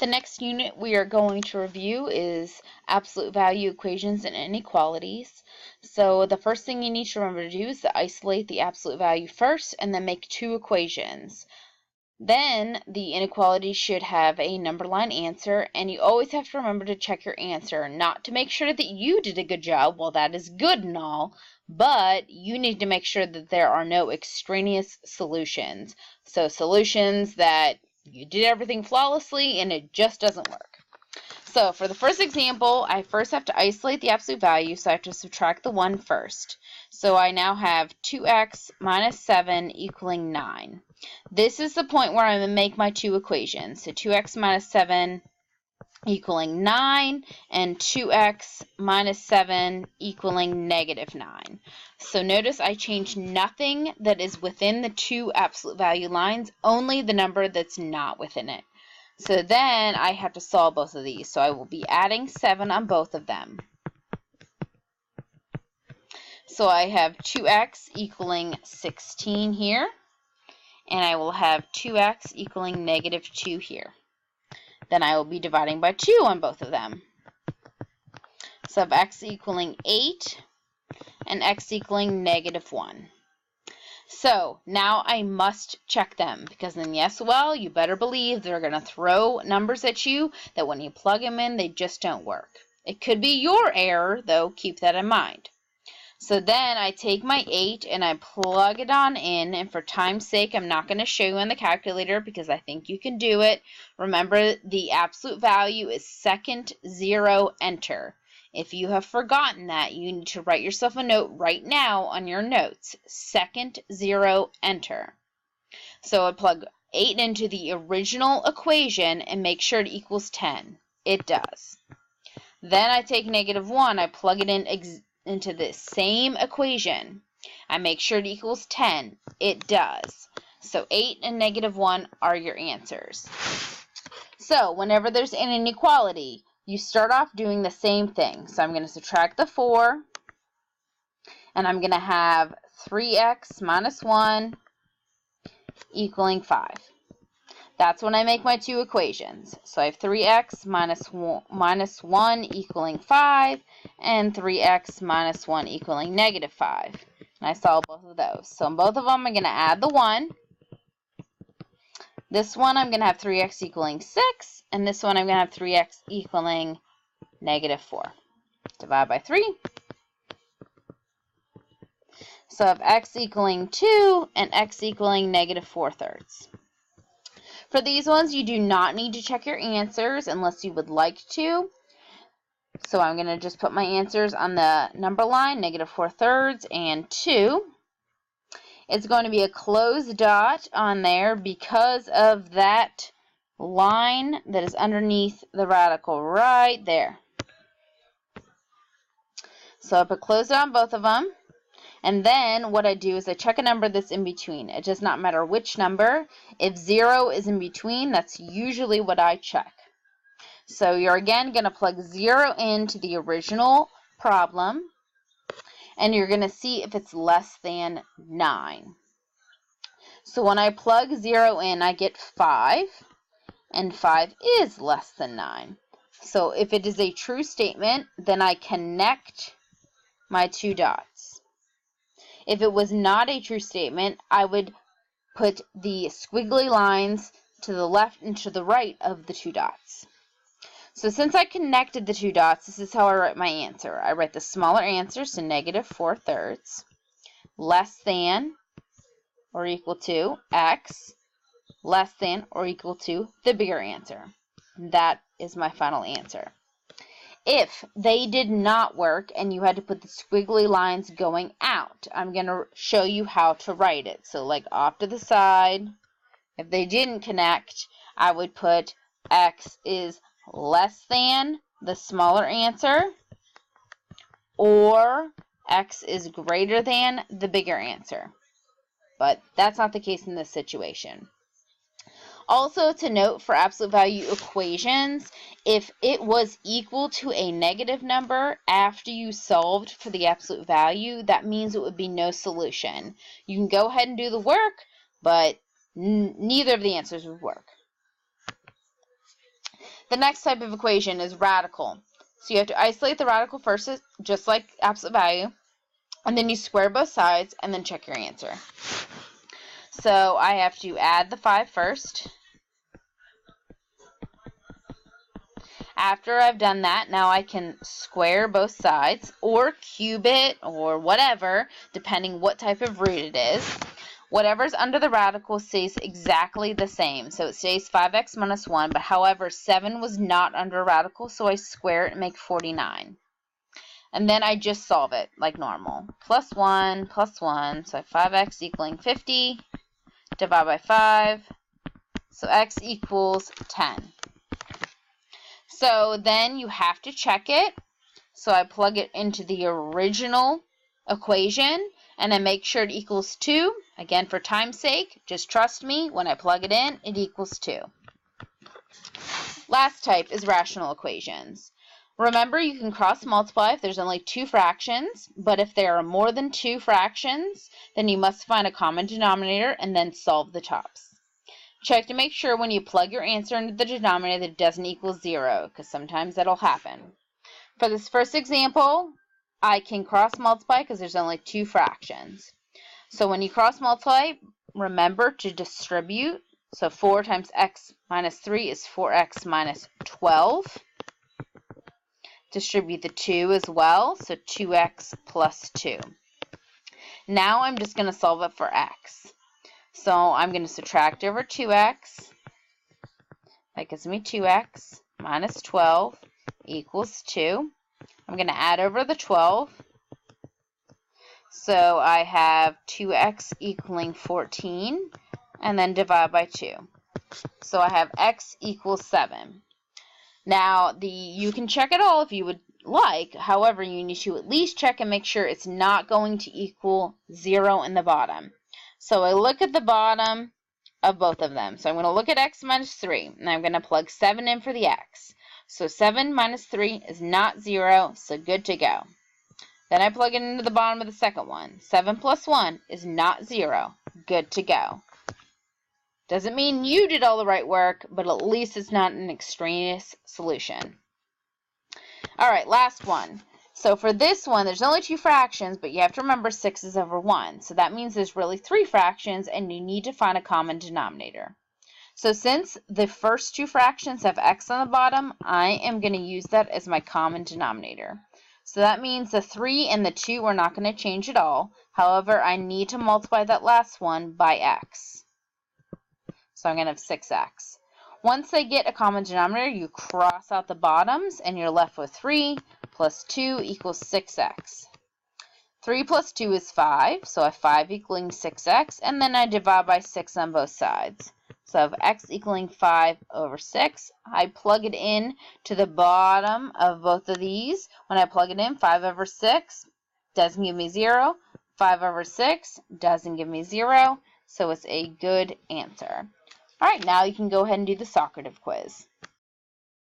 The next unit we are going to review is absolute value equations and inequalities. So the first thing you need to remember to do is to isolate the absolute value first and then make two equations. Then the inequality should have a number line answer, and you always have to remember to check your answer, not to make sure that you did a good job, well that is good and all, but you need to make sure that there are no extraneous solutions. So solutions that you did everything flawlessly and it just doesn't work. So for the first example, I first have to isolate the absolute value, so I have to subtract the 1 first. So I now have 2x minus 7 equaling 9. This is the point where I'm going to make my two equations. So 2x minus 7 equaling 9 and 2x minus 7 equaling negative 9. So notice I changed nothing that is within the two absolute value lines, only the number that's not within it. So then I have to solve both of these. So I will be adding 7 on both of them. So I have 2x equaling 16 here, and I will have 2x equaling negative 2 here. Then I will be dividing by 2 on both of them. So I have x equaling 8 and x equaling negative 1. So now I must check them, because in the SOL you better believe they're going to throw numbers at you that when you plug them in they just don't work. It could be your error though, keep that in mind. So then I take my 8 and I plug it on in, and for time's sake I'm not going to show you on the calculator because I think you can do it. Remember, the absolute value is second 0 enter. If you have forgotten that, you need to write yourself a note right now on your notes. Second 0 enter. So I plug 8 into the original equation and make sure it equals 10. It does. Then I take negative 1, I plug it into the same equation. I make sure it equals 10. It does. So 8 and negative 1 are your answers. So whenever there's an inequality, you start off doing the same thing. So I'm going to subtract the 4, and I'm going to have 3x minus 1 equaling 5. That's when I make my two equations. So I have 3x minus 1 equaling 5, and 3x minus 1 equaling negative 5. And I solve both of those. So in both of them, I'm going to add the 1. This one, I'm going to have 3x equaling 6, and this one, I'm going to have 3x equaling negative 4. Divide by 3. So I have x equaling 2 and x equaling negative 4/3. For these ones, you do not need to check your answers unless you would like to. So I'm going to just put my answers on the number line, negative 4/3 and 2. It's going to be a closed dot on there because of that line that is underneath the radical right there. So I put closed dot on both of them. And then what I do is I check a number that's in between. It does not matter which number. If 0 is in between, that's usually what I check. So you're again going to plug 0 into the original problem, and you're going to see if it's less than 9. So when I plug 0 in, I get 5, and 5 is less than 9. So if it is a true statement, then I connect my two dots. If it was not a true statement, I would put the squiggly lines to the left and to the right of the two dots. So since I connected the two dots, this is how I write my answer. I write the smaller answer, so negative 4/3, less than or equal to x, less than or equal to the bigger answer. That is my final answer. If they did not work and you had to put the squiggly lines going out, I'm going to show you how to write it. So like off to the side, if they didn't connect, I would put x is less than the smaller answer, or x is greater than the bigger answer. But that's not the case in this situation. Also to note for absolute value equations, if it was equal to a negative number after you solved for the absolute value, that means it would be no solution. You can go ahead and do the work, but neither of the answers would work. The next type of equation is radical. So you have to isolate the radical first, just like absolute value, and then you square both sides and then check your answer. So I have to add the 5 first. After I've done that, now I can square both sides or cube it or whatever, depending what type of root it is. Whatever's under the radical stays exactly the same. So it stays 5x minus 1, but however, 7 was not under a radical, so I square it and make 49. And then I just solve it like normal. Plus 1, so 5x equaling 50, divide by 5, so x equals 10. So then you have to check it. So I plug it into the original equation, and I make sure it equals 2. Again, for time's sake, just trust me, when I plug it in, it equals 2. Last type is rational equations. Remember, you can cross multiply if there's only 2 fractions, but if there are more than 2 fractions, then you must find a common denominator and then solve the tops. Check to make sure when you plug your answer into the denominator that it doesn't equal 0, because sometimes that'll happen. For this first example, I can cross multiply because there's only 2 fractions. So when you cross multiply, remember to distribute. So 4 times x minus 3 is 4x minus 12. Distribute the 2 as well, so 2x plus 2. Now I'm just going to solve it for x. So I'm going to subtract over 2x. That gives me 2x minus 12 equals 2. I'm going to add over the 12. So I have 2x equaling 14, and then divide by 2. So I have x equals 7. Now, you can check it all if you would like. However, you need to at least check and make sure it's not going to equal 0 in the bottom. So I look at the bottom of both of them. So I'm going to look at x minus 3, and I'm going to plug 7 in for the x. So 7 minus 3 is not 0, so good to go. Then I plug it into the bottom of the second one. 7 plus 1 is not 0, good to go. Doesn't mean you did all the right work, but at least it's not an extraneous solution. All right, last one. So for this one, there's only 2 fractions, but you have to remember 6 is over 1. So that means there's really 3 fractions, and you need to find a common denominator. So since the first 2 fractions have x on the bottom, I am going to use that as my common denominator. So that means the 3 and the 2 are not going to change at all. However, I need to multiply that last one by x. So I'm going to have 6x. Once they get a common denominator, you cross out the bottoms, and you're left with 3 plus 2 equals 6x. 3 plus 2 is 5, so I have 5 equaling 6x, and then I divide by 6 on both sides. So I have x equaling 5 over 6. I plug it in to the bottom of both of these. When I plug it in, 5 over 6 doesn't give me 0. 5 over 6 doesn't give me 0, so it's a good answer. All right, now you can go ahead and do the Socrative quiz.